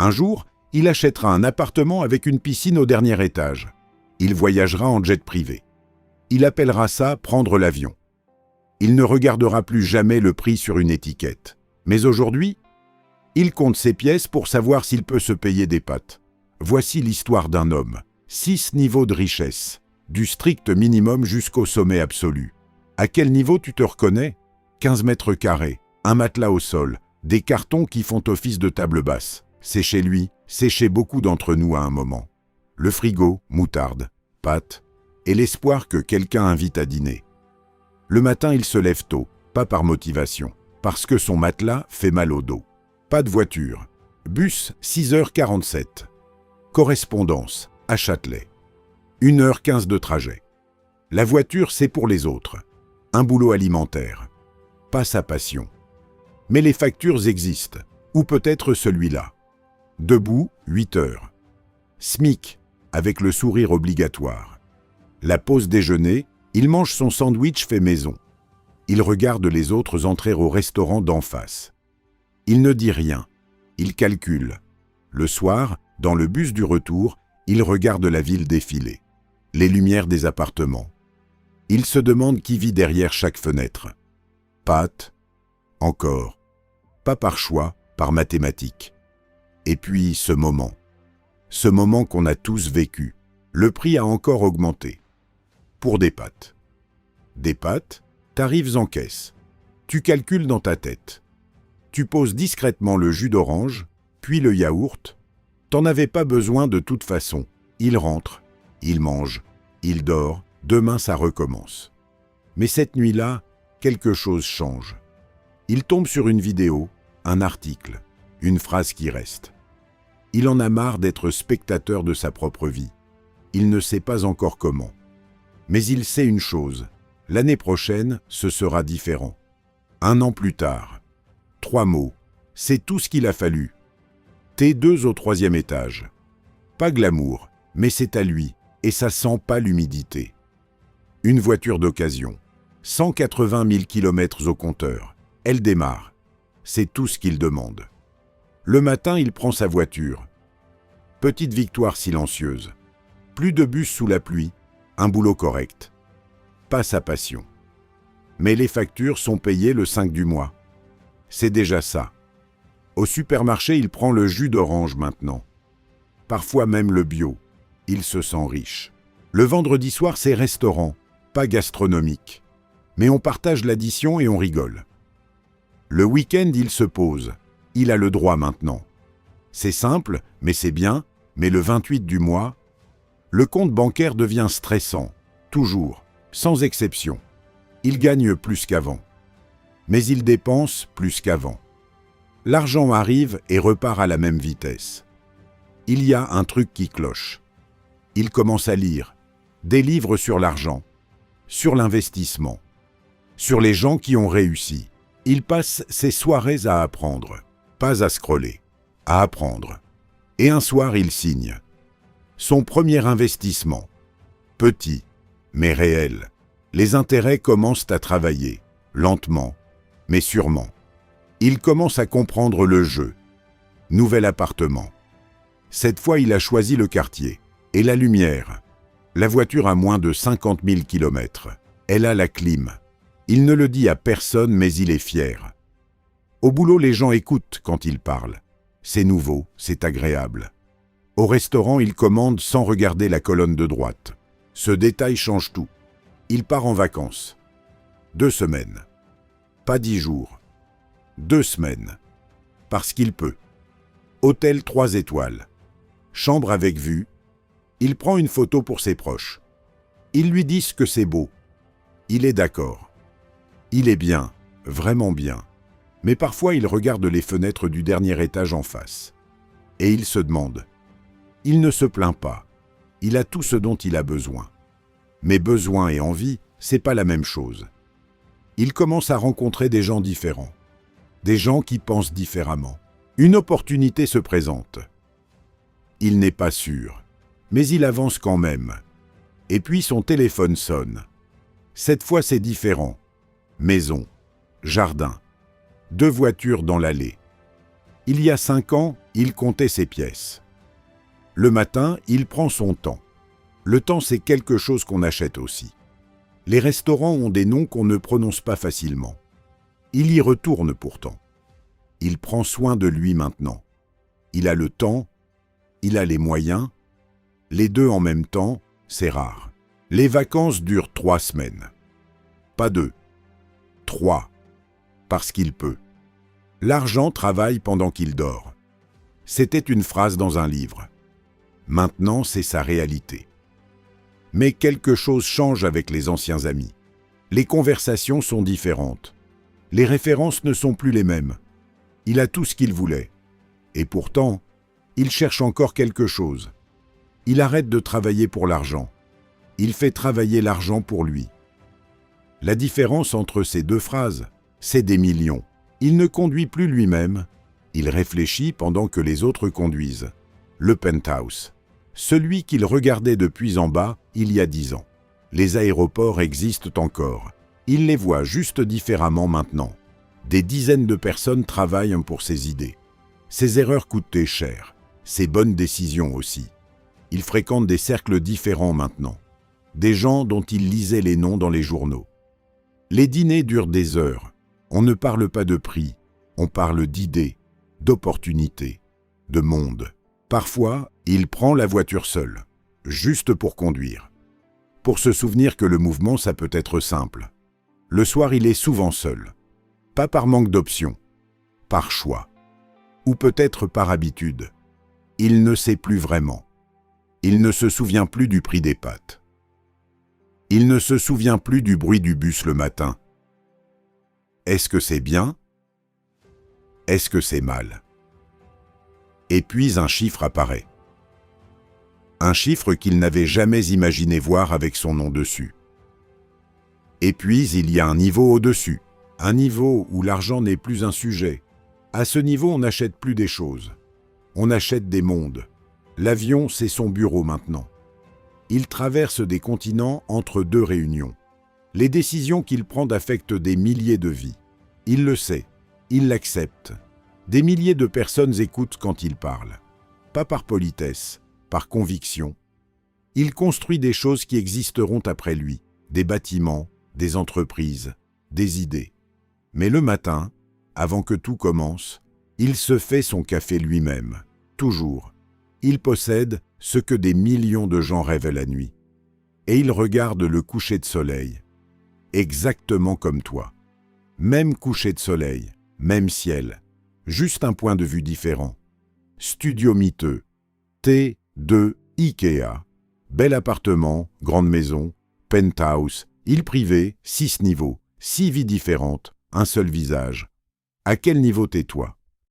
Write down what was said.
Un jour, il achètera un appartement avec une piscine au dernier étage. Il voyagera en jet privé. Il appellera ça prendre l'avion. Il ne regardera plus jamais le prix sur une étiquette. Mais aujourd'hui, il compte ses pièces pour savoir s'il peut se payer des pâtes. Voici l'histoire d'un homme. 6 niveaux de richesse, du strict minimum jusqu'au sommet absolu. À quel niveau tu te reconnais? 15 mètres carrés, un matelas au sol, des cartons qui font office de table basse. C'est chez lui, c'est chez beaucoup d'entre nous à un moment. Le frigo, moutarde, pâtes, et l'espoir que quelqu'un invite à dîner. Le matin, il se lève tôt, pas par motivation, parce que son matelas fait mal au dos. Pas de voiture. Bus, 6h47. Correspondance, à Châtelet. 1h15 de trajet. La voiture, c'est pour les autres. Un boulot alimentaire. Pas sa passion. Mais les factures existent, ou peut-être celui-là. Debout, 8 heures. SMIC, avec le sourire obligatoire. La pause déjeuner, il mange son sandwich fait maison. Il regarde les autres entrer au restaurant d'en face. Il ne dit rien. Il calcule. Le soir, dans le bus du retour, il regarde la ville défiler. Les lumières des appartements. Il se demande qui vit derrière chaque fenêtre. Pâtes. Encore. Pas par choix, par mathématiques. Et puis ce moment. Ce moment qu'on a tous vécu. Le prix a encore augmenté. Pour des pâtes. Des pâtes, t'arrives en caisse. Tu calcules dans ta tête. Tu poses discrètement le jus d'orange, puis le yaourt. T'en avais pas besoin de toute façon. Il rentre, il mange, il dort, demain ça recommence. Mais cette nuit-là, quelque chose change. Il tombe sur une vidéo, un article, une phrase qui reste. Il en a marre d'être spectateur de sa propre vie. Il ne sait pas encore comment. Mais il sait une chose, l'année prochaine, ce sera différent. 1 an plus tard. 3 mots, c'est tout ce qu'il a fallu. T2 au 3e étage. Pas glamour, mais c'est à lui, et ça sent pas l'humidité. Une voiture d'occasion. 180 000 km au compteur. Elle démarre. C'est tout ce qu'il demande. Le matin, il prend sa voiture. Petite victoire silencieuse. Plus de bus sous la pluie, un boulot correct. Pas sa passion. Mais les factures sont payées le 5 du mois. C'est déjà ça. Au supermarché, il prend le jus d'orange maintenant. Parfois même le bio. Il se sent riche. Le vendredi soir, c'est restaurant, pas gastronomique. Mais on partage l'addition et on rigole. Le week-end, il se pose. Il a le droit maintenant. C'est simple, mais c'est bien. Mais le 28 du mois, le compte bancaire devient stressant. Toujours, sans exception. Il gagne plus qu'avant. Mais il dépense plus qu'avant. L'argent arrive et repart à la même vitesse. Il y a un truc qui cloche. Il commence à lire des livres sur l'argent, sur l'investissement, sur les gens qui ont réussi. Il passe ses soirées à apprendre, pas à scroller, à apprendre. Et un soir, il signe. Son premier investissement. Petit, mais réel. Les intérêts commencent à travailler, lentement, mais sûrement. Il commence à comprendre le jeu. Nouvel appartement. Cette fois, il a choisi le quartier. Et la lumière. La voiture a moins de 50 000 km. Elle a la clim. Il ne le dit à personne, mais il est fier. Au boulot, les gens écoutent quand il parle. C'est nouveau, c'est agréable. Au restaurant, il commande sans regarder la colonne de droite. Ce détail change tout. Il part en vacances. 2 semaines. Pas 10 jours. 2 semaines. Parce qu'il peut. Hôtel 3 étoiles. Chambre avec vue. Il prend une photo pour ses proches. Ils lui disent que c'est beau. Il est d'accord. Il est bien, vraiment bien. Mais parfois il regarde les fenêtres du dernier étage en face. Et il se demande. Il ne se plaint pas. Il a tout ce dont il a besoin. Mais besoin et envie, c'est pas la même chose. Il commence à rencontrer des gens différents. Des gens qui pensent différemment. Une opportunité se présente. Il n'est pas sûr. Mais il avance quand même. Et puis son téléphone sonne. Cette fois c'est différent. Maison. Jardin. 2 voitures dans l'allée. Il y a 5 ans, Il comptait ses pièces. Le matin, il prend son temps. Le temps, c'est quelque chose qu'on achète aussi. Les restaurants ont des noms qu'on ne prononce pas facilement. Il y retourne pourtant. Il prend soin de lui maintenant. Il a le temps, il a les moyens. Les deux en même temps, c'est rare. Les vacances durent 3 semaines. Pas 2, 3, parce qu'il peut. L'argent travaille pendant qu'il dort. C'était une phrase dans un livre. Maintenant, c'est sa réalité. Mais quelque chose change avec les anciens amis. Les conversations sont différentes. Les références ne sont plus les mêmes. Il a tout ce qu'il voulait. Et pourtant, il cherche encore quelque chose. Il arrête de travailler pour l'argent. Il fait travailler l'argent pour lui. La différence entre ces deux phrases, c'est des millions. Il ne conduit plus lui-même. Il réfléchit pendant que les autres conduisent. Le penthouse. Celui qu'il regardait depuis en bas il y a 10 ans. Les aéroports existent encore. Il les voit juste différemment maintenant. Des dizaines de personnes travaillent pour ses idées. Ses erreurs coûtaient cher. Ses bonnes décisions aussi. Il fréquente des cercles différents maintenant. Des gens dont il lisait les noms dans les journaux. Les dîners durent des heures. On ne parle pas de prix. On parle d'idées, d'opportunités, de monde. Parfois, il prend la voiture seul, juste pour conduire. Pour se souvenir que le mouvement, ça peut être simple. Le soir, il est souvent seul. Pas par manque d'options, par choix. Ou peut-être par habitude. Il ne sait plus vraiment. Il ne se souvient plus du prix des pâtes. Il ne se souvient plus du bruit du bus le matin. Est-ce que c'est bien? Est-ce que c'est mal? Et puis un chiffre apparaît. Un chiffre qu'il n'avait jamais imaginé voir avec son nom dessus. Et puis il y a un niveau au-dessus, un niveau où l'argent n'est plus un sujet. À ce niveau, on n'achète plus des choses. On achète des mondes. L'avion, c'est son bureau maintenant. Il traverse des continents entre 2 réunions. Les décisions qu'il prend affectent des milliers de vies. Il le sait, il l'accepte. Des milliers de personnes écoutent quand il parle. Pas par politesse, par conviction. Il construit des choses qui existeront après lui, des bâtiments, des entreprises, des idées. Mais le matin, avant que tout commence, il se fait son café lui-même, toujours. Il possède ce que des millions de gens rêvent la nuit. Et il regarde le coucher de soleil, exactement comme toi. Même coucher de soleil, même ciel, juste un point de vue différent. Studio miteux, T2 Ikea, bel appartement, grande maison, penthouse, île privée, 6 niveaux, 6 vies différentes, un seul visage. À quel niveau t'es-toi ?